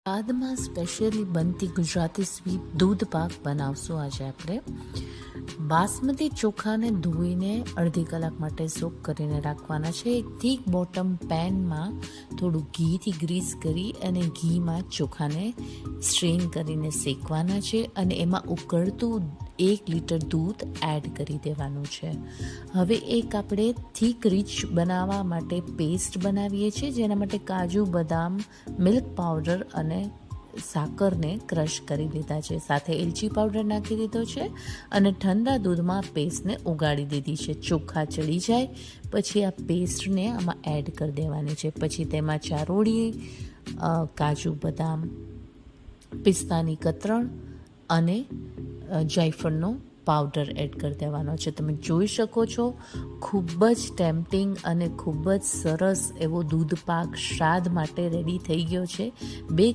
બાદમાં સ્પેશિયલી બનતી ગુજરાતી સ્વીટ દૂધ પાક બનાવશું આજે આપણે. બાસમતી ચોખાને ધોઈને અડધી કલાક માટે સોક કરીને રાખવાના છે. એક થીક બોટમ પેનમાં થોડું ઘીથી ગ્રીસ કરી અને ઘીમાં ચોખાને સ્ટ્રેન કરીને શેકવાના છે અને એમાં ઉકળતું 1 લીટર દૂધ એડ કરી દેવાનું છે. હવે એક આપણે થીક રીચ બનાવવા માટે પેસ્ટ બનાવીએ છીએ, જેના માટે કાજુ, બદામ, મિલ્ક પાવડર અને સાકરને ક્રશ કરી દીધા છે. સાથે એલચી પાવડર નાખી દીધો છે અને ઠંડા દૂધમાં પેસ્ટને ઉગાડી દીધી છે. ચોખા ચડી જાય પછી આ પેસ્ટને આમાં એડ કરી દેવાની છે. પછી તેમાં ચારોળી, કાજુ, બદામ, પિસ્તાની કતરણ અને જાયફળનો પાવડર એડ કરી દેવાનો છે. તમે જોઈ શકો છો ખૂબ જ ટેમ્પટિંગ અને ખૂબ જ સરસ એવો દૂધ પાક શ્રાદ્ધ માટે રેડી થઈ ગયો છે. 2